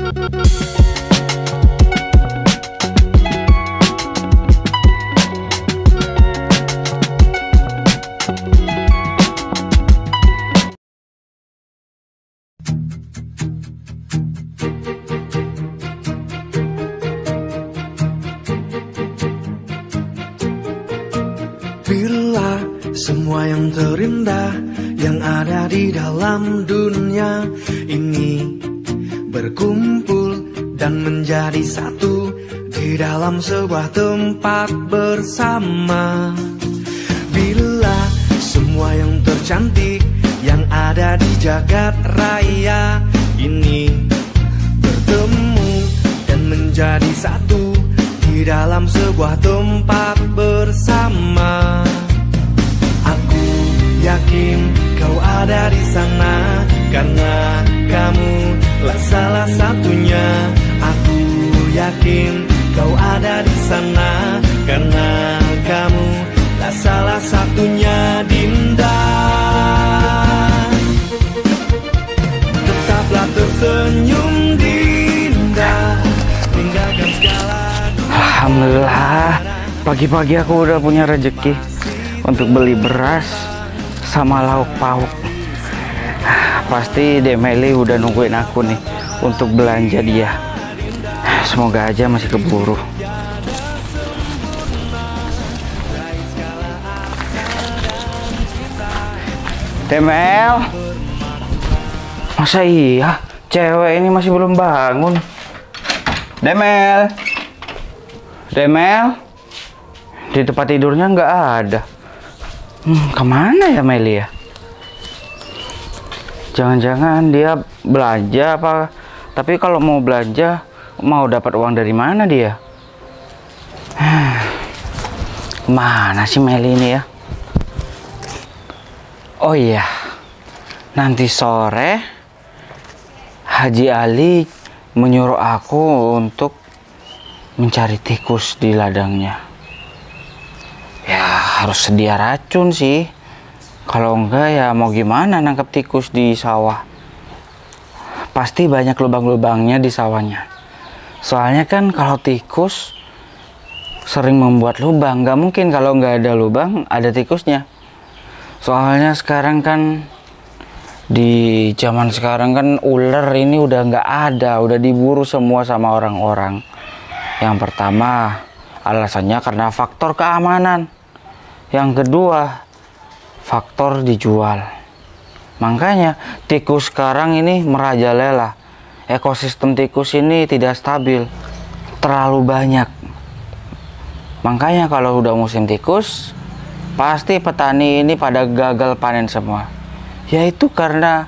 Bila semua yang terindah yang ada di dalam dunia ini berkumpul dan menjadi satu di dalam sebuah tempat bersama. Bila semua yang tercantik yang ada di jagat raya ini bertemu dan menjadi satu di dalam sebuah tempat bersama. Aku yakin kau ada di sana karena kamu lah salah satunya. Aku yakin kau ada di sana karena kamu lah salah satunya, Dinda. Tetaplah tersenyum, Dinda, tinggalkan segala. Alhamdulillah, pagi-pagi aku udah punya rezeki untuk beli beras sama lauk pauk. Pasti Demeli udah nungguin aku nih untuk belanja dia. Semoga aja masih keburu. Demel, masa iya cewek ini masih belum bangun? Demel, Demel, di tempat tidurnya nggak ada. Kemana ya Meli ya? Jangan-jangan dia belanja apa? Tapi kalau mau belanja, mau dapat uang dari mana dia? Mana sih Meli ini ya? Oh iya, nanti sore Haji Ali menyuruh aku untuk mencari tikus di ladangnya. Ya harus sedia racun sih. Kalau enggak ya mau gimana nangkep tikus di sawah. Pasti banyak lubang-lubangnya di sawahnya. Soalnya kan kalau tikus sering membuat lubang. Nggak mungkin kalau nggak ada lubang ada tikusnya. Soalnya sekarang kan di zaman sekarang kan ular ini udah nggak ada. Udah diburu semua sama orang-orang. Yang pertama, alasannya karena faktor keamanan. Yang kedua, faktor dijual. Makanya tikus sekarang ini merajalela. Ekosistem tikus ini tidak stabil, terlalu banyak. Makanya kalau udah musim tikus, pasti petani ini pada gagal panen semua. Yaitu karena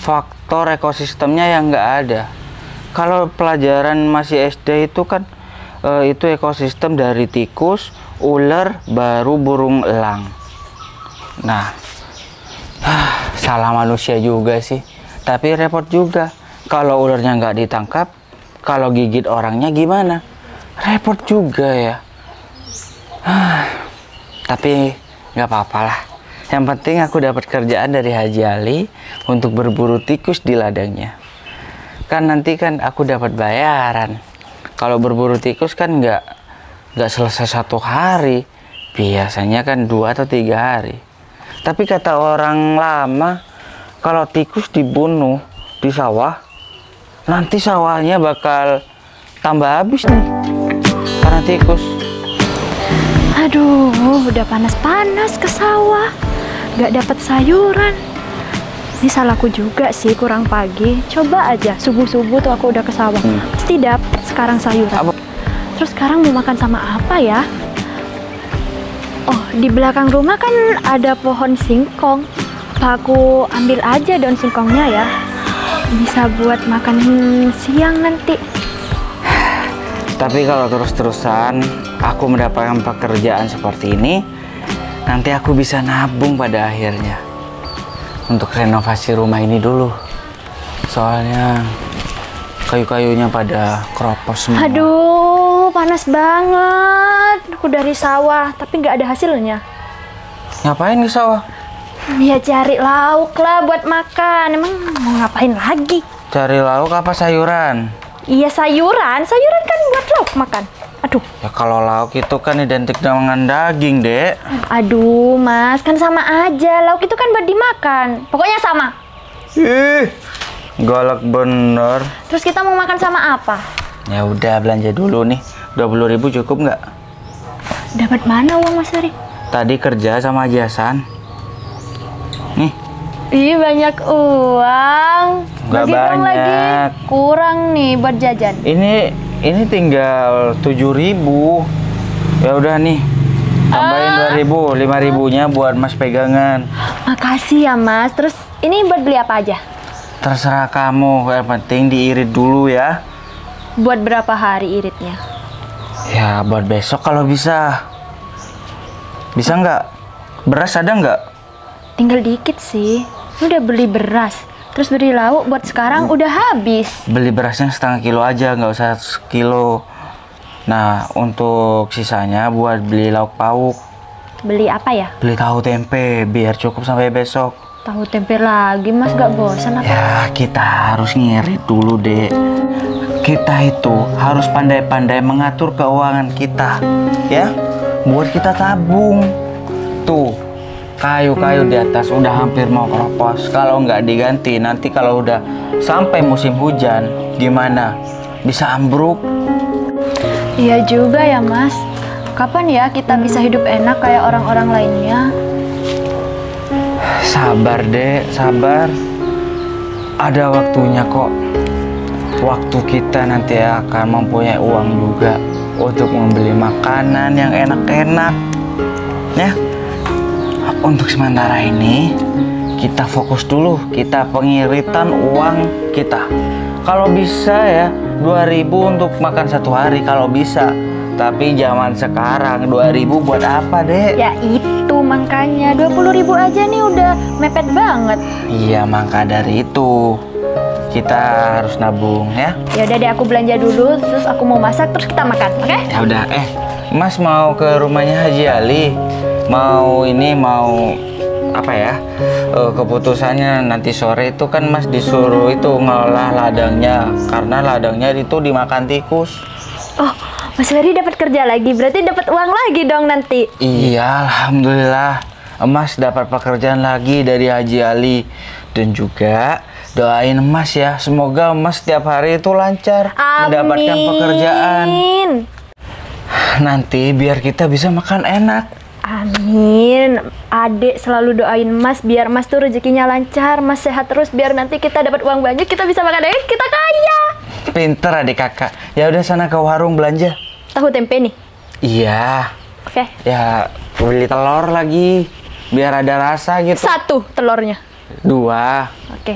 faktor ekosistemnya yang nggak ada. Kalau pelajaran masih SD itu kan itu ekosistem dari tikus, ular, baru burung elang. Nah, salah manusia juga sih. Tapi repot juga. Kalau ularnya nggak ditangkap, kalau gigit orangnya gimana? Repot juga ya. Tapi nggak apa-apa lah. Yang penting aku dapat kerjaan dari Haji Ali untuk berburu tikus di ladangnya. Kan nanti kan aku dapat bayaran. Kalau berburu tikus kan nggak selesai 1 hari, biasanya kan 2 atau 3 hari. Tapi kata orang lama, kalau tikus dibunuh di sawah, nanti sawahnya bakal tambah habis nih karena tikus. Aduh, udah panas-panas ke sawah, nggak dapat sayuran. Ini salahku juga sih, kurang pagi. Coba aja subuh-subuh tuh aku udah ke sawah, pasti dapet sekarang sayuran. Terus sekarang mau makan sama apa ya? Oh, di belakang rumah kan ada pohon singkong. Apa aku ambil aja daun singkongnya ya? Bisa buat makan siang nanti. Tapi kalau terus-terusan aku mendapatkan pekerjaan seperti ini, nanti aku bisa nabung pada akhirnya untuk renovasi rumah ini dulu. Soalnya kayu-kayunya pada keropos semua. Aduh, panas banget. Aku dari sawah, tapi nggak ada hasilnya. Ngapain ke sawah? Ya cari lauk lah buat makan. Emang mau ngapain lagi? Cari lauk apa sayuran? Iya sayuran kan buat lauk makan. Aduh. Ya kalau lauk itu kan identik dengan daging, Dek. Aduh, Mas, kan sama aja. Lauk itu kan buat dimakan. Pokoknya sama. Ih, galak bener. Terus kita mau makan sama apa? Ya udah belanja dulu nih. 20.000 cukup nggak? Dapat mana uang Mas Ferry? Tadi kerja sama Haji Hasan. Nih. Ih, banyak uang. Nggak Bagi dong banyak. lagi. Kurang nih buat jajan. Ini tinggal 7.000. Ya udah nih. Tambahin 2.000, 5.000-nya buat Mas pegangan. Makasih ya Mas. Terus ini buat beli apa aja? Terserah kamu, yang penting diirit dulu ya. Buat berapa hari iritnya? Ya buat besok kalau bisa. Bisa nggak? Beras ada nggak? Tinggal dikit sih. Udah beli beras. Terus beli lauk buat sekarang udah habis. Beli berasnya setengah kilo aja, nggak usah sekilo. Nah untuk sisanya buat beli lauk pauk. Beli apa ya? Beli tahu tempe biar cukup sampai besok. Tahu tempe lagi Mas, gak bosan apa? Ya kita harus ngirit dulu deh. Kita itu harus pandai-pandai mengatur keuangan kita, ya. Buat kita tabung. Tuh, kayu-kayu di atas udah hampir mau keropos. Kalau nggak diganti, nanti kalau udah sampai musim hujan, gimana? Bisa ambruk. Iya juga ya Mas. Kapan ya kita bisa hidup enak kayak orang-orang lainnya? Sabar deh, sabar. Ada waktunya kok. Waktu kita nanti akan mempunyai uang juga untuk membeli makanan yang enak-enak. Ya. Untuk sementara ini kita fokus dulu, kita pengiritan uang kita. Kalau bisa ya 2.000 untuk makan satu hari kalau bisa. Tapi zaman sekarang 2.000 buat apa, Dek? Ya itu makanya 20.000 aja nih udah mepet banget. Iya, maka dari itu kita harus nabung ya. Ya udah deh, aku belanja dulu, terus aku mau masak, terus kita makan, oke? Ya udah, Mas mau ke rumahnya Haji Ali. Mau apa ya? Keputusannya nanti sore itu kan Mas disuruh itu ngolah ladangnya karena ladangnya itu dimakan tikus. Oh, Mas Ferry dapat kerja lagi, berarti dapat uang lagi dong nanti. Iya, alhamdulillah. Mas dapat pekerjaan lagi dari Haji Ali. Dan juga doain Mas ya, semoga Mas setiap hari itu lancar mendapatkan pekerjaan. Nanti biar kita bisa makan enak. Amin. Adek selalu doain Mas biar Mas tuh rezekinya lancar, Mas sehat terus biar nanti kita dapat uang banyak, kita bisa makan enak, kita kaya. Pinter adik kakak. Ya udah sana ke warung belanja. Tahu tempe nih. Iya. Oke. Ya beli telur lagi biar ada rasa gitu. 1 telurnya. 2. Oke.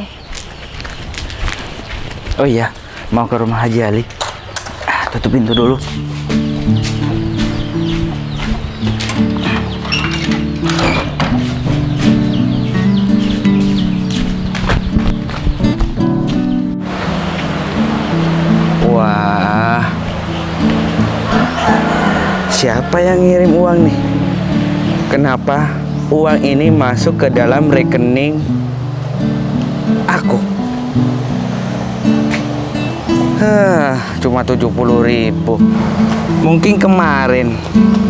Oh iya, mau ke rumah Haji Ali. Tutup pintu dulu. Wah, siapa yang ngirim uang nih? Kenapa uang ini masuk ke dalam rekening aku? Cuma 70.000. Mungkin kemarin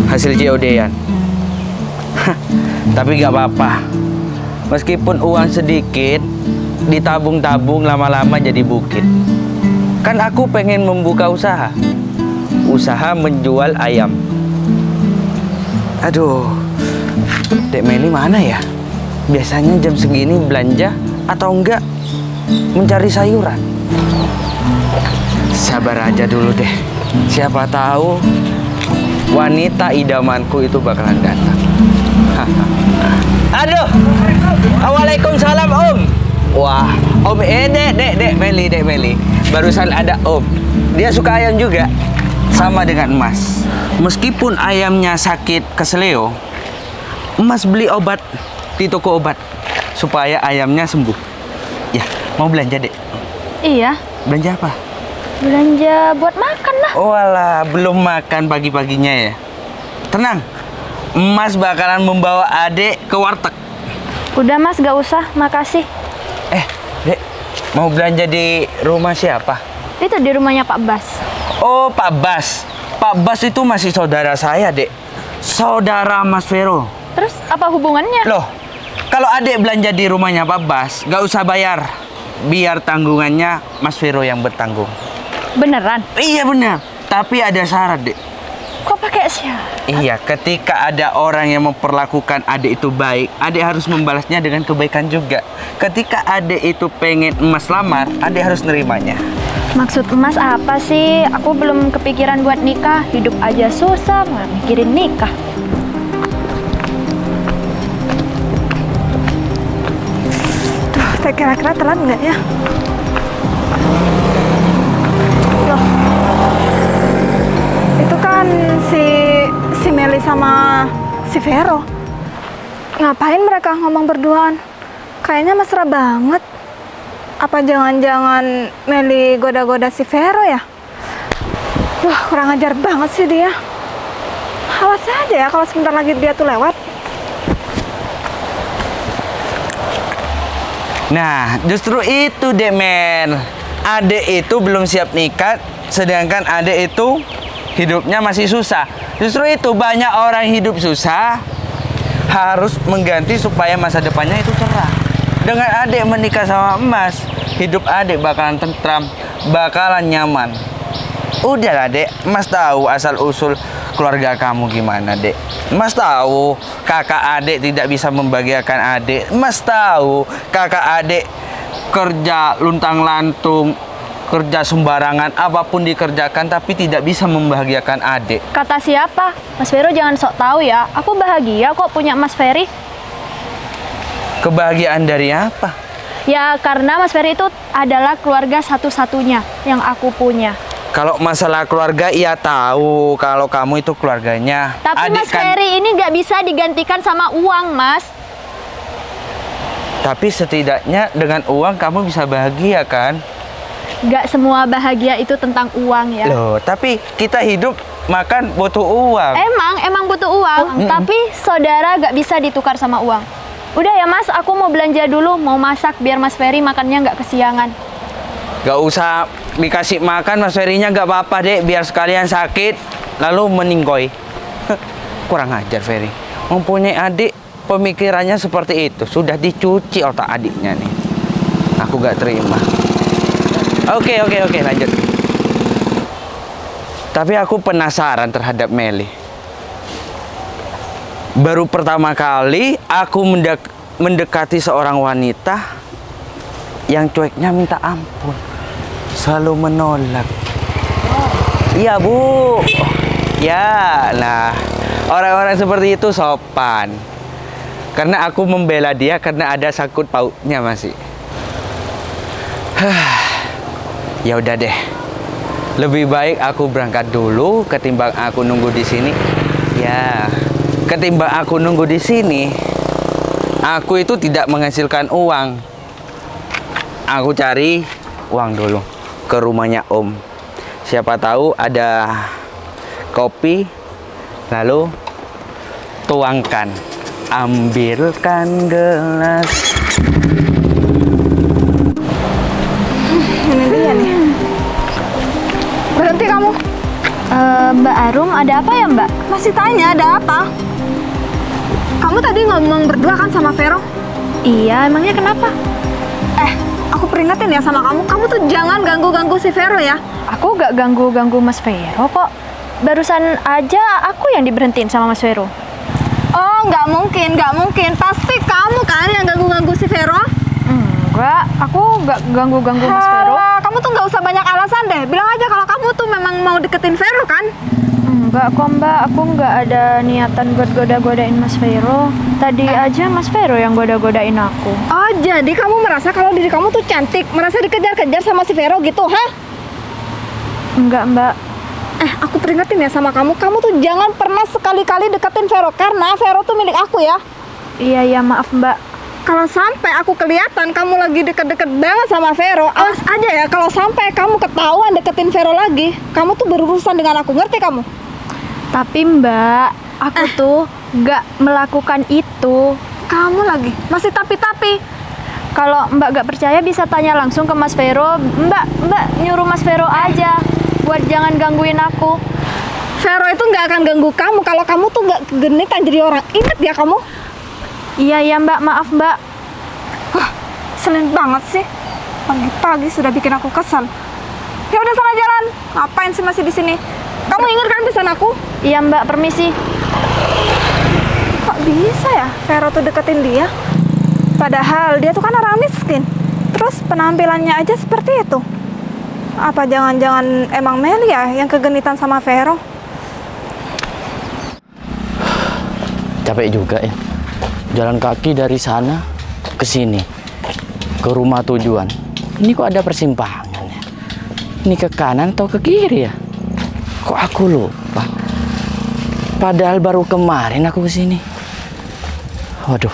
hasil COD-an. Tapi gak apa-apa. Meskipun uang sedikit, ditabung-tabung lama-lama jadi bukit. Kan aku pengen membuka usaha. Usaha menjual ayam. Aduh, Dek Meli mana ya? Biasanya jam segini belanja atau enggak mencari sayuran. Sabar aja dulu deh. Siapa tahu wanita idamanku itu bakalan datang. Aduh, Waalaikumsalam Om. Wah, Om Dek Meli. Barusan ada Om. Dia suka ayam juga. Sama dengan Emas. Meskipun ayamnya sakit keseleo, Emas beli obat di toko obat supaya ayamnya sembuh. Ya, mau belanja, Dek? Iya. Belanja apa? Belanja buat makan lah. Oh alah, belum makan pagi-paginya ya. Tenang, Emas bakalan membawa Adek ke warteg. Udah Mas, gak usah, makasih. Dek, mau belanja di rumah siapa? Itu di rumahnya Pak Bas. Oh, Pak Bas. Pak Bas itu masih saudara saya, Dek. Saudara Mas Vero. Terus apa hubungannya? Loh, kalau adek belanja di rumahnya Pak Bas, gak usah bayar. Biar tanggungannya Mas Vero yang bertanggung. Beneran? Iya benar. Tapi ada syarat, Dek. Kok pakai syarat? Iya, ketika ada orang yang memperlakukan adek itu baik, adek harus membalasnya dengan kebaikan juga. Ketika adek itu pengen emas lamar, adek harus nerimanya. Maksud Mas apa sih? Aku belum kepikiran buat nikah. Hidup aja susah, malah mikirin nikah. Tuh, kira-kira telat nggak ya? Loh, itu kan si Meli sama si Vero. Ngapain mereka ngomong berduaan? Kayaknya mesra banget. Apa jangan-jangan Meli goda-goda si Vero ya? Wah, kurang ajar banget sih dia. Awas aja ya kalau sebentar lagi dia tuh lewat. Nah, justru itu, Dek Men. Adek itu belum siap nikah, sedangkan adek itu hidupnya masih susah. Justru itu banyak orang hidup susah harus mengganti supaya masa depannya itu cerah. Dengan adek menikah sama emas, hidup adek bakalan tentram, bakalan nyaman. Udahlah, Dek, Mas tahu asal-usul keluarga kamu gimana, Dek. Mas tahu kakak adek tidak bisa membahagiakan adek. Mas tahu kakak adek kerja luntang-lantung, kerja sembarangan, apapun dikerjakan tapi tidak bisa membahagiakan adek. Kata siapa? Mas Vero jangan sok tahu ya. Aku bahagia kok punya Mas Ferry. Kebahagiaan dari apa? Ya karena Mas Ferry itu adalah keluarga satu-satunya yang aku punya. Kalau masalah keluarga, iya tahu kalau kamu itu keluarganya. Tapi Adik Mas Ferry ini nggak bisa digantikan sama uang, Mas. Tapi setidaknya dengan uang kamu bisa bahagia kan? Nggak semua bahagia itu tentang uang ya. Loh, tapi kita hidup makan butuh uang. Emang butuh uang, tapi saudara nggak bisa ditukar sama uang. Udah ya Mas, aku mau belanja dulu, mau masak biar Mas Ferry makannya nggak kesiangan. Gak usah dikasih makan Mas Ferry-nya, gak apa-apa, Dek. Biar sekalian sakit lalu meninggoy. Kurang ajar Ferry. Mempunyai adik pemikirannya seperti itu. Sudah dicuci otak adiknya nih. Aku gak terima. Oke, lanjut. Tapi aku penasaran terhadap Meli. Baru pertama kali aku mendekati seorang wanita yang cueknya minta ampun, selalu menolak. Iya, Bu. Ya, nah, orang-orang seperti itu sopan. Karena aku membela dia karena ada sangkut pautnya masih. Ya udah deh. Lebih baik aku berangkat dulu ketimbang aku nunggu di sini. Ya, ketimbang aku nunggu di sini, aku itu tidak menghasilkan uang. Aku cari uang dulu ke rumahnya Om. Siapa tahu ada kopi, lalu tuangkan, ambilkan gelas. Ini dia nih. Berhenti kamu. Mbak Arum, ada apa ya Mbak? Masih tanya ada apa? Kamu tadi ngomong berdua kan sama Vero? Iya, emangnya kenapa? Aku peringatin ya sama kamu. Kamu tuh jangan ganggu-ganggu si Vero ya. Aku gak ganggu-ganggu Mas Vero kok. Barusan aja aku yang diberhentiin sama Mas Vero. Oh, nggak mungkin. Pasti kamu kan yang ganggu-ganggu si Vero. Enggak, aku gak ganggu-ganggu Mas Vero. Halah, kamu tuh nggak usah banyak alasan deh. Bilang aja kalau kamu tuh memang mau deketin Vero kan? Enggak kok Mbak, aku nggak ada niatan buat goda-godain Mas Vero. Tadi aja Mas Vero yang goda-godain aku. Oh, jadi kamu merasa kalau diri kamu tuh cantik, merasa dikejar-kejar sama si Vero gitu, hah? Enggak Mbak. Aku peringatin ya sama kamu. Kamu tuh jangan pernah sekali-kali deketin Vero karena Vero tuh milik aku ya. Iya, maaf Mbak. Kalau sampai aku kelihatan kamu lagi deket-deket banget sama Vero, awas aja ya kalau sampai kamu ketahuan deketin Vero lagi, kamu tuh berurusan dengan aku, ngerti kamu? Tapi Mbak, aku tuh nggak melakukan itu. Kamu lagi masih tapi-tapi. Kalau Mbak gak percaya bisa tanya langsung ke Mas Vero. Mbak nyuruh Mas Vero aja buat jangan gangguin aku. Vero itu nggak akan ganggu kamu kalau kamu tuh nggak genitan jadi orang. Ingat ya kamu? Iya Mbak, maaf Mbak. Selin banget sih. Pagi-pagi sudah bikin aku kesal. Ya udah sana jalan. Ngapain sih masih di sini? Kamu ingat kan pesan aku? Iya Mbak, permisi. Kok bisa ya Vero tuh deketin dia? Padahal dia tuh kan orang miskin. Terus penampilannya aja seperti itu. Apa jangan-jangan emang Meli ya yang kegenitan sama Vero? Capek juga ya. Jalan kaki dari sana ke sini. Ke rumah tujuan. Ini kok ada persimpangan ya? Ini ke kanan atau ke kiri ya? Kok aku lupa? Padahal baru kemarin aku ke sini. Waduh.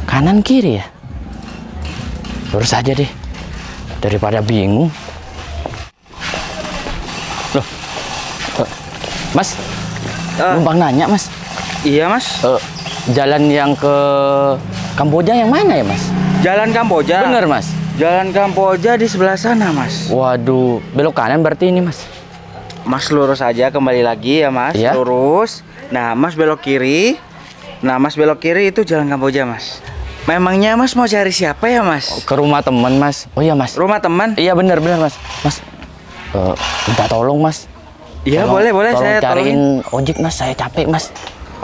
Kanan kiri ya? Lurus aja deh. Daripada bingung. Loh. Mas. Numpang nanya, Mas. Iya, Mas. Jalan yang ke Kamboja yang mana ya, Mas? Jalan Kamboja. Bener, Mas. Jalan Kamboja di sebelah sana, Mas. Waduh, belok kanan berarti ini, Mas. Mas lurus aja kembali lagi ya, Mas. Iya. Lurus. Nah, Mas belok kiri. Nah, Mas belok kiri itu Jalan Kamboja, Mas. Memangnya Mas mau cari siapa ya, Mas? Ke rumah teman, Mas. Oh iya, Mas. Rumah teman? Iya, bener, Mas. Mas, minta tolong, Mas. Iya, boleh, Tolong saya cariin tolongin. ojek, Mas. Saya capek, Mas.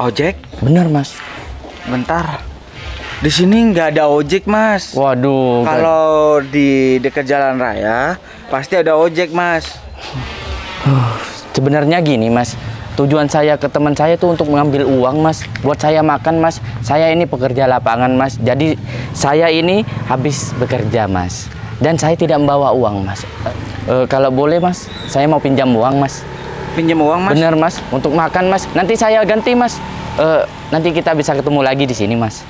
Ojek? Bener, Mas. Bentar. Di sini nggak ada ojek, Mas. Waduh. Kalau di dekat jalan raya pasti ada ojek, Mas. Sebenarnya gini, Mas. Tujuan saya ke teman saya tuh untuk mengambil uang, Mas. Buat saya makan, Mas. Saya ini pekerja lapangan, Mas. Jadi saya ini habis bekerja, Mas. Dan saya tidak membawa uang, Mas. Kalau boleh, Mas, saya mau pinjam uang, Mas. Pinjam uang, Mas? Bener, Mas. Untuk makan, Mas. Nanti saya ganti, Mas. Nanti kita bisa ketemu lagi di sini, Mas.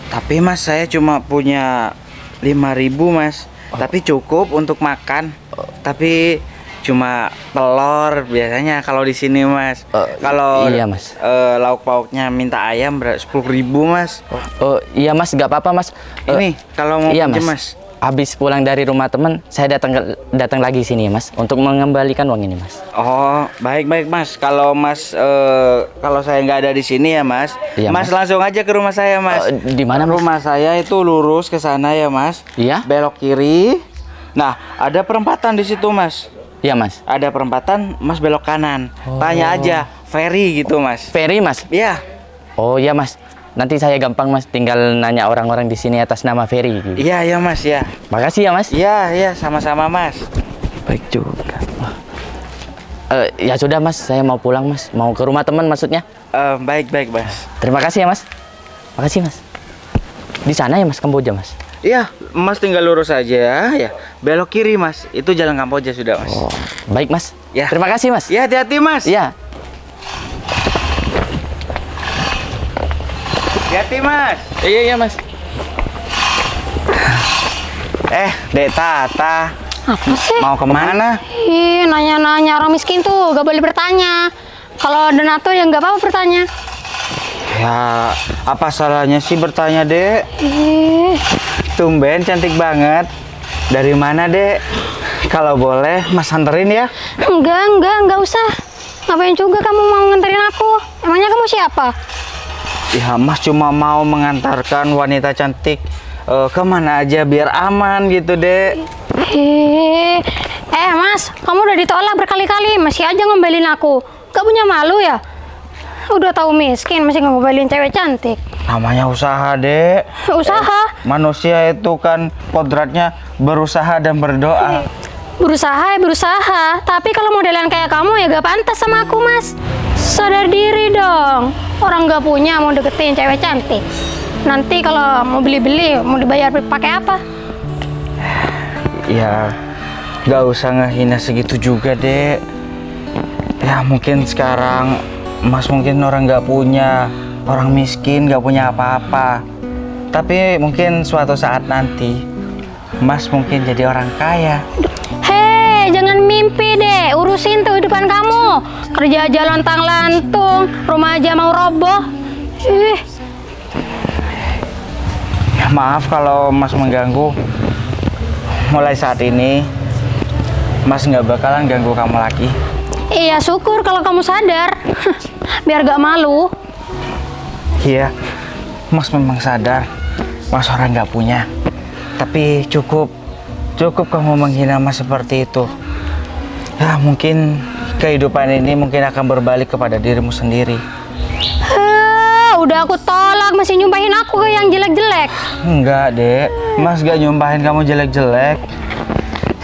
Tapi, Mas, saya cuma punya 5.000, Mas. Tapi cukup untuk makan. Tapi cuma telur biasanya kalau di sini, Mas. Kalau iya, Mas. Lauk pauknya minta ayam 10.000, Mas. Iya, Mas, nggak apa-apa, Mas. Ini kalau mau iya, pinjam, Mas. Mas. Habis pulang dari rumah teman, saya datang lagi sini, Mas, untuk mengembalikan uang ini, Mas. Oh, baik, Mas. Kalau Mas kalau saya nggak ada di sini ya, Mas. Iya, Mas Mas. langsung aja ke rumah saya, Mas. Di mana, Mas? Rumah saya itu lurus ke sana ya, Mas. Iya? Belok kiri. Nah, ada perempatan di situ, Mas. Iya, Mas. Ada perempatan, Mas belok kanan. Tanya aja, ferry gitu, Mas. Ferry, Mas. Iya. Oh, iya, Mas. Nanti saya gampang, Mas, tinggal nanya orang-orang di sini atas nama Ferry. Gitu. Iya, Mas, ya. Makasih ya, Mas. Iya, sama-sama, Mas. Baik juga. Ya sudah, Mas, saya mau pulang, Mas. Mau ke rumah teman maksudnya. Baik, Mas. Terima kasih ya, Mas. Makasih, Mas. Di sana ya, Mas, Kamboja, Mas. Iya, Mas tinggal lurus aja ya. Belok kiri, Mas. Itu Jalan Kamboja sudah, Mas. Oh, baik, Mas. Ya. Terima kasih, Mas. Ya, hati-hati, Mas. Iya. Hati-hati, Mas. Iya, Mas. Dek Tata. Apa sih? Mau kemana? Ih, nanya-nanya orang miskin tuh gak boleh bertanya. Kalau Donato ya nggak apa-apa bertanya. Ya, apa salahnya sih bertanya, Dek? Ih, Tumben cantik banget. Dari mana, Dek? Kalau boleh, Mas anterin ya. enggak usah. Ngapain juga kamu mau nganterin aku? Emangnya kamu siapa? Ya, Mas cuma mau mengantarkan wanita cantik kemana aja biar aman gitu, Dek. Mas, kamu udah ditolak berkali-kali, masih aja ngombalin aku. Gak punya malu ya? Udah tahu miskin, masih ngombalin cewek cantik. Namanya usaha, Dek. Usaha? Manusia itu kan kodratnya berusaha dan berdoa. Berusaha. Tapi kalau modelan kayak kamu ya gak pantas sama aku, Mas. Sadar diri dong. Orang gak punya mau deketin cewek cantik. Nanti kalau mau beli-beli, mau dibayar pakai apa? Ya, gak usah ngehina segitu juga, Dek. Ya, mungkin sekarang Mas mungkin orang gak punya, orang miskin, gak punya apa-apa. Tapi mungkin suatu saat nanti Mas mungkin jadi orang kaya. Hei, jangan mimpi deh, urusin tuh hidupan kamu. Kerja aja lontang-lantung, rumah aja mau roboh. Maaf kalau Mas mengganggu. Mulai saat ini Mas nggak bakalan ganggu kamu lagi. Iya, syukur kalau kamu sadar. Biar gak malu. Iya, Mas memang sadar Mas orang nggak punya. Tapi cukup kamu menghina Mas seperti itu. Ya mungkin kehidupan ini mungkin akan berbalik kepada dirimu sendiri. Udah aku tolak, masih nyumpahin aku ke yang jelek-jelek. Enggak, Dek. Mas gak nyumpahin kamu jelek-jelek.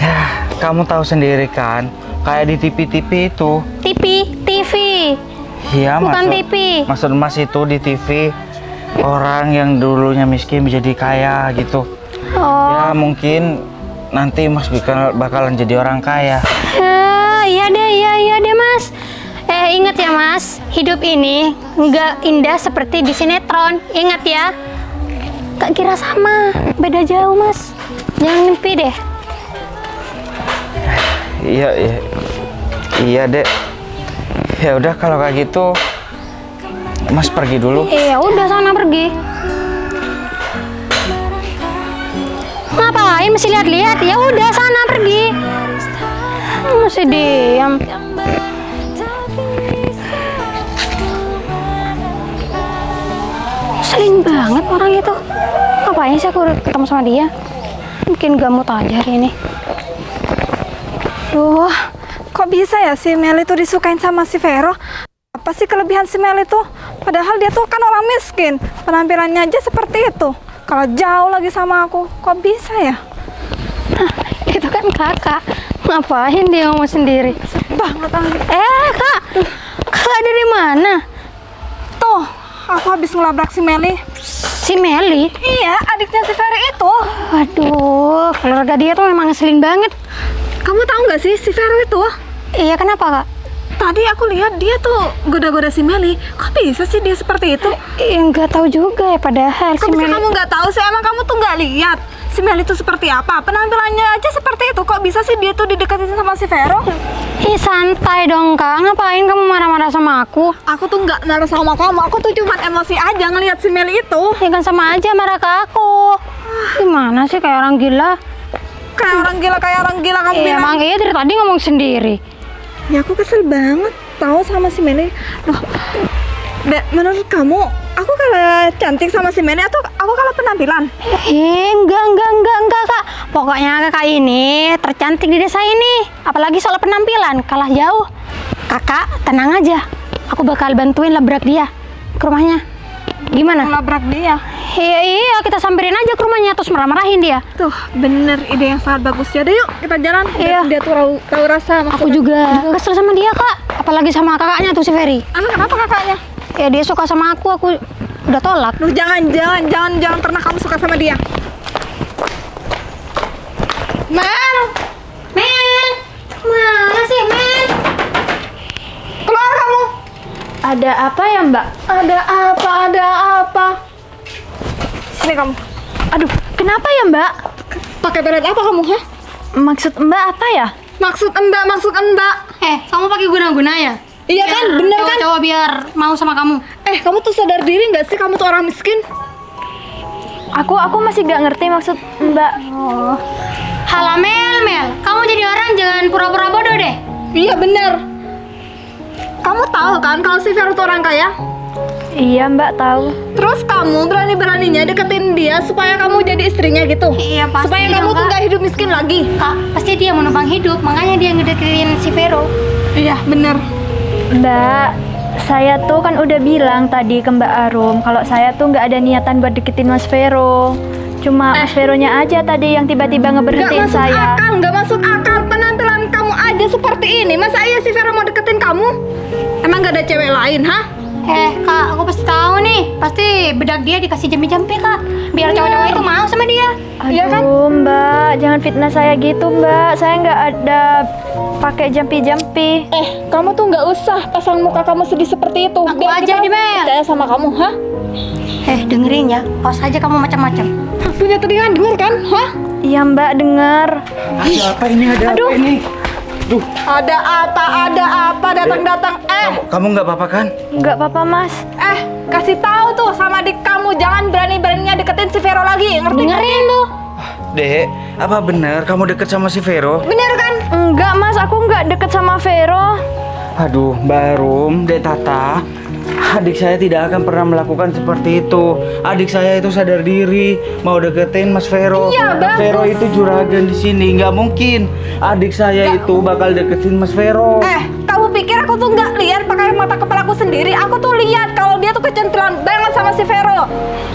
Ya, kamu tahu sendiri kan, kayak di TV itu. TV. Iya, Bukan TV. Maksud Mas itu di TV orang yang dulunya miskin menjadi kaya gitu. Oh. Ya mungkin nanti Mas bakalan jadi orang kaya. Iya deh Mas. Ingat ya Mas, hidup ini nggak indah seperti di sinetron. Ingat ya. Gak kira sama, beda jauh Mas. Jangan mimpi deh. Iya Dek. Ya udah kalau kayak gitu Mas pergi dulu. Iya udah sana pergi. Ngapain masih lihat-lihat? Ya udah sana pergi. Masih diam. Sering banget orang itu. Ngapain sih aku ketemu sama dia? Mungkin gamut aja hari ini. Duh, kok bisa ya si Meli tuh disukain sama si Vero? Apa sih kelebihan si Meli tuh? Padahal dia tuh kan orang miskin. Penampilannya aja seperti itu. Kalau jauh lagi sama aku, kok bisa ya? Itu kan kakak. Ngapain dia ngomong sendiri? Banget ah. Kak. Kakak dari mana? Tuh, aku habis ngelabrak si Meli. Si Meli? Iya, adiknya si Ferry itu. Waduh, keluarga dia tuh memang ngeselin banget. Kamu tahu nggak sih si Ferry itu? Iya, kenapa Kak? Tadi aku lihat dia tuh goda-goda si Meli. Kok bisa sih dia seperti itu? Nggak tahu juga ya padahal Kok si bisa Meli. kamu nggak tahu sih? Emang kamu tuh nggak lihat si Meli itu seperti apa? Penampilannya aja seperti itu. Kok bisa sih dia tuh dideketin sama si Vero? Santai dong Kak. Ngapain kamu marah-marah sama aku? Aku tuh nggak marah sama kamu. Aku tuh cuma emosi aja ngelihat si Meli itu. Ya kan sama aja marah ke aku. Gimana sih kayak orang gila? Kayak orang gila kamu bilang. Emang iya dari tadi ngomong sendiri. Ya aku kesel banget tahu sama si Meli. Loh, menurut kamu aku kalah cantik sama si Meli atau aku kalah penampilan? Enggak Kak. Pokoknya kakak ini tercantik di desa ini. Apalagi soal penampilan, kalah jauh. Kakak tenang aja. Aku bakal bantuin labrak dia ke rumahnya. Gimana? Labrak dia. Iya, kita samperin aja ke rumahnya terus marah-marahin dia. Tuh, bener ide yang sangat bagus. Ya, yuk kita jalan. Iya. Dia tuh tahu rasa. Aku juga kesel sama dia Kak. Apalagi sama kakaknya tuh si Ferry. Kenapa kakaknya? Ya dia suka sama aku udah tolak. Loh, jangan pernah kamu suka sama dia. Mel, Mana sih Mel? keluar kamu. Ada apa ya Mbak? Ada apa? Sini kamu. Aduh, kenapa ya Mbak? Pakai beret apa kamu, ha? Maksud Mbak apa ya? Maksud enggak. Kamu pakai guna-guna ya? Iya kan, bener kan? Cowok biar mau sama kamu. Kamu tuh sadar diri nggak sih kamu tuh orang miskin? Aku masih gak ngerti maksud Mbak. Halah Mel, kamu jadi orang jangan pura-pura bodoh deh. Iya bener. Kamu tahu kan kalau si Vero tuh orang kaya? Iya Mbak tahu. Terus kamu berani-beraninya deketin dia supaya kamu jadi istrinya gitu? Iya, pasti Supaya dong, kamu tuh Kak. nggak hidup miskin lagi? Kak, pasti dia mau numpang hidup, makanya dia ngedeketin si Vero. Iya bener. Mbak, saya tuh kan udah bilang tadi ke Mbak Arum kalau saya tuh nggak ada niatan buat deketin Mas Vero. Cuma Mas Veronya aja tadi yang tiba-tiba ngeberhentiin saya. Nggak masuk akal. Penampilan kamu aja seperti ini. Masa iya si Vero mau deketin kamu? Emang nggak ada cewek lain, ha? Kak, aku pasti tahu nih. Pasti bedak dia dikasih jampi-jampi, Kak. Biar cowok-cowok itu mau sama dia. Iya kan? Aduh Mbak, jangan fitnah saya gitu Mbak. Saya nggak ada pakai jampi-jampi. Kamu tuh nggak usah pasang muka kamu sedih seperti itu. Aku Biar aja kita nih, Mel. percaya sama kamu, ha? Dengerin ya. Awas aja kamu macam-macam. Punya telinga denger kan, ha? Iya Mbak, dengar. Ada apa ini? Duh, Ada apa datang-datang. kamu nggak apa-apa kan? Nggak apa-apa Mas. Kasih tahu tuh sama adik kamu kamu jangan berani-beraninya deketin si Vero lagi, ngerti? Dengerin tuh. Dek, apa bener kamu deket sama si Vero? Bener kan? Enggak mas, aku nggak deket sama Vero. Aduh, Mbak Rum, Dek Tata, adik saya tidak akan pernah melakukan seperti itu. Adik saya itu sadar diri, mau deketin Mas Vero. Iya, bagus. Vero itu juragan di sini, nggak mungkin. Adik saya itu bakal deketin Mas Vero. Kamu pikir aku tuh nggak lihat pakai mata kepalaku sendiri? Aku tuh lihat kalau dia tuh kecantilan banget sama si Vero.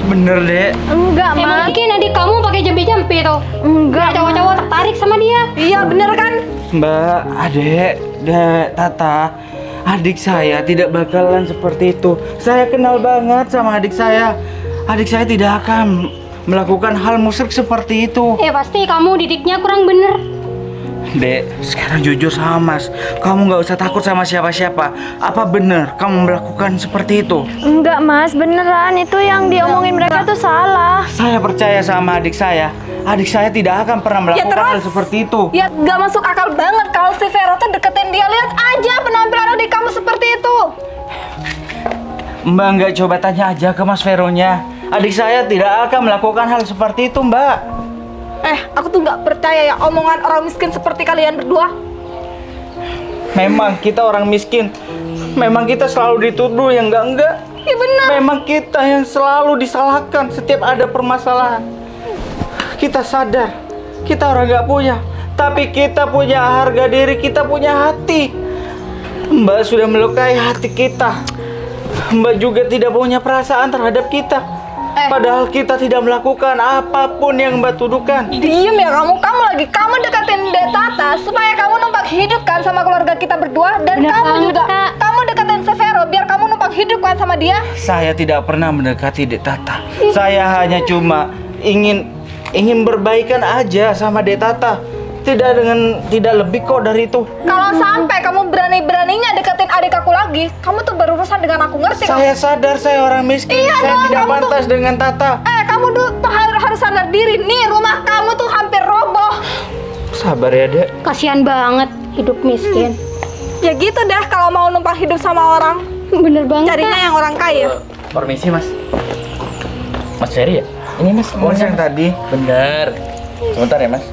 Bener, Dek. Enggak mas. Mungkin adik kamu pakai jampi-jampi tuh. Enggak. Cowok-cowok tertarik sama dia. Iya bener kan? Mbak, Adek, Dek Tata, adik saya tidak bakalan seperti itu. Saya kenal banget sama adik saya. Adik saya tidak akan melakukan hal musyrik seperti itu. Pasti kamu didiknya kurang bener. Dek, sekarang jujur sama Mas. Kamu nggak usah takut sama siapa-siapa. Apa bener kamu melakukan seperti itu? Enggak mas, beneran itu yang diomongin mereka tuh salah. Saya percaya sama adik saya. Adik saya tidak akan pernah melakukan hal seperti itu. Ya gak masuk akal banget kalau si Vero tuh deketin dia. Lihat aja penampilan adik kamu seperti itu. Mbak nggak coba tanya aja ke Mas Veronya. Adik saya tidak akan melakukan hal seperti itu, Mbak. Aku tuh nggak percaya ya omongan orang miskin seperti kalian berdua. Memang kita orang miskin. Memang kita selalu dituduh yang enggak. Ya benar. Memang kita yang selalu disalahkan setiap ada permasalahan. Kita sadar kita orang nggak punya, tapi kita punya harga diri, kita punya hati. Mbak sudah melukai hati kita. Mbak juga tidak punya perasaan terhadap kita. Padahal kita tidak melakukan apapun yang Mbak tuduhkan. Diem ya kamu deketin Dek Tata supaya kamu numpang hidup kan sama keluarga kita berdua. Dan Bener kamu banget, juga, Kak. kamu deketin si Vero biar kamu numpang hidup kan sama dia. Saya tidak pernah mendekati Dek Tata. Saya hanya cuma ingin berbaikan aja sama Dek Tata. Tidak lebih kok dari itu. Kalau sampai kamu berani-beraninya deketin adik aku lagi, kamu tuh berurusan dengan aku, ngerti? Saya sadar saya orang miskin. Iya Saya dong, tidak kamu pantas dengan Tata. Kamu tuh harus sadar diri nih, rumah kamu tuh hampir roboh. Sabar ya, Dek. Kasihan banget hidup miskin. Ya gitu dah kalau mau numpang hidup sama orang. Bener banget. Carinya yang orang kaya. Permisi mas. Mas Ferry ya? Ini mas. Mas yang tadi. Bener. Sebentar ya mas.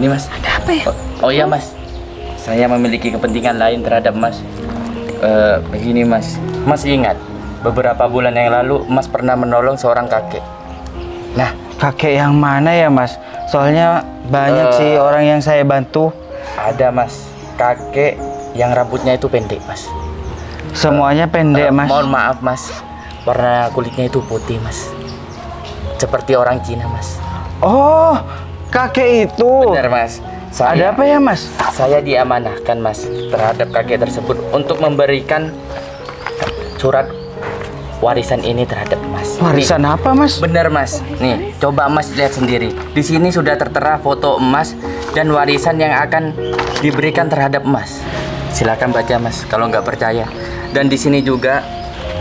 Ini mas. Ada apa ya? Oh iya mas. Saya memiliki kepentingan lain terhadap mas. Begini mas. Mas ingat beberapa bulan yang lalu mas pernah menolong seorang kakek. Nah, Kakek yang mana ya, Mas? Soalnya banyak sih orang yang saya bantu. ada mas. Kakek yang rambutnya itu pendek mas. Semuanya pendek, Mas. Mohon maaf mas. Warna kulitnya itu putih mas. Seperti orang Cina mas. Oh, kakek itu. Benar mas. Ada apa ya, Mas? Saya diamanahkan mas terhadap kakek tersebut untuk memberikan surat warisan ini terhadap mas. Warisan Nih, apa, Mas? bener mas. Nih, coba mas lihat sendiri. Di sini sudah tertera foto emas dan warisan yang akan diberikan terhadap emas. Silakan baca mas kalau nggak percaya. Dan di sini juga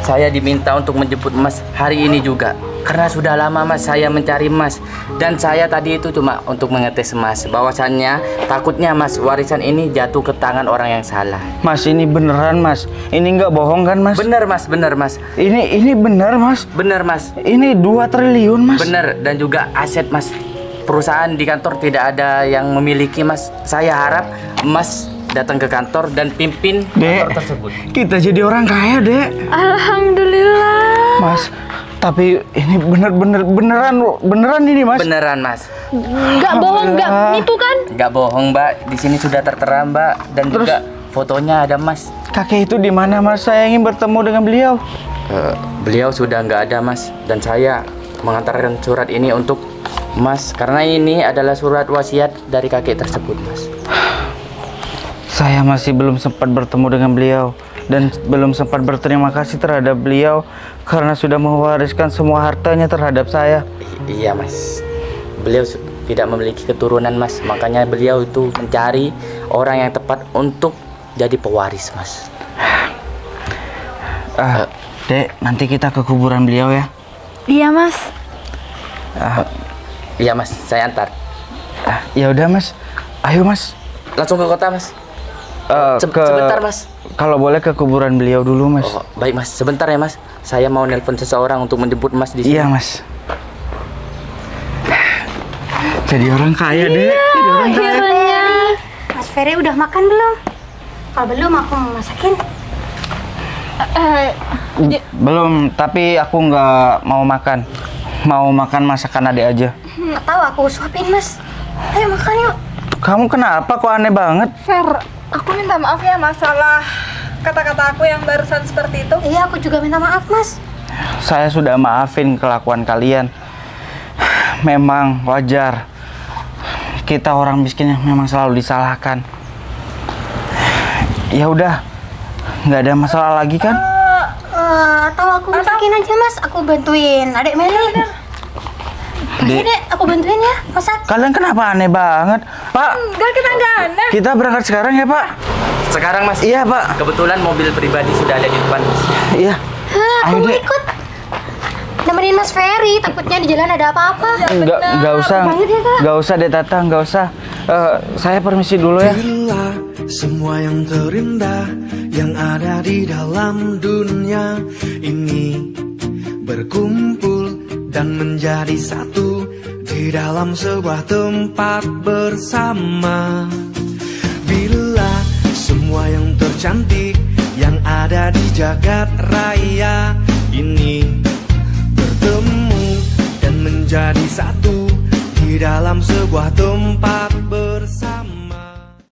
saya diminta untuk menjemput emas hari ini juga. Karena sudah lama mas saya mencari emas. Dan saya tadi itu cuma untuk mengetes emas. Bahwasannya takutnya mas warisan ini jatuh ke tangan orang yang salah. Mas, ini beneran, Mas. Ini nggak bohong kan, Mas? Bener mas, bener mas. Ini bener, Mas. Bener mas. Ini 2 triliun, Mas. Bener, dan juga aset mas. Perusahaan di kantor tidak ada yang memiliki mas. Saya harap mas datang ke kantor dan pimpin Dek, kantor tersebut. kita jadi orang kaya, Dek. Alhamdulillah. Mas, tapi ini beneran ini, Mas. Beneran mas. Nggak bohong, nggak itu kan? Nggak bohong mbak. Di sini sudah tertera mbak dan Terus? juga fotonya ada mas. Kakek itu di mana, Mas? Saya ingin bertemu dengan beliau. Beliau sudah nggak ada mas dan saya mengantarkan surat ini untuk mas karena ini adalah surat wasiat dari kakek tersebut mas. Saya masih belum sempat bertemu dengan beliau dan belum sempat berterima kasih terhadap beliau karena sudah mewariskan semua hartanya terhadap saya. Iya mas. Beliau tidak memiliki keturunan mas, makanya beliau itu mencari orang yang tepat untuk jadi pewaris mas. Dek, nanti kita ke kuburan beliau ya. Iya mas. Iya mas, saya antar. Ya udah, Mas. Ayo, Mas. Langsung ke kota mas. Ke Sebentar mas. kalau boleh ke kuburan beliau dulu, Mas. Oh, baik Mas, sebentar ya Mas. Saya mau nelpon seseorang untuk menjemput Mas di sini. Iya, Mas. Jadi orang kaya, Dek. Jadi orang kaya. Akhirnya. Mas Ferry udah makan belum? Kalau belum aku mau masakin. Belum, tapi aku nggak mau makan. Mau makan masakan adik aja. Nggak tahu, aku suapin Mas. Ayo makan yuk. Kamu kenapa kok aneh banget? Fer, aku minta maaf ya masalah kata-kata aku yang barusan seperti itu. Iya, aku juga minta maaf Mas. Saya sudah maafin kelakuan kalian. Memang wajar. Kita orang miskin yang memang selalu disalahkan. Ya udah, nggak ada masalah lagi kan? Atau aku masakin aja Mas. Aku bantuin Adek Meli. Ayo Dek, aku bantuin ya masak. Kalian kenapa aneh banget, Pak? Enggak, kita enggak aneh. Kita berangkat sekarang ya, Pak? Sekarang Mas. Iya, Pak. Kebetulan mobil pribadi sudah ada di depan Mas. Iya. Aku Ayo, mau Dek. ikut. Nemenin Mas Ferry, takutnya di jalan ada apa-apa. Nggak usah. Banget ya, Kak. Nggak usah deh, Tata, nggak usah. Saya permisi dulu ya. Bila semua yang terindah yang ada di dalam dunia ini berkumpul dan menjadi satu di dalam sebuah tempat bersama. Bila semua yang tercantik yang ada di jagat raya ini bertemu dan menjadi satu di dalam sebuah tempat bersama.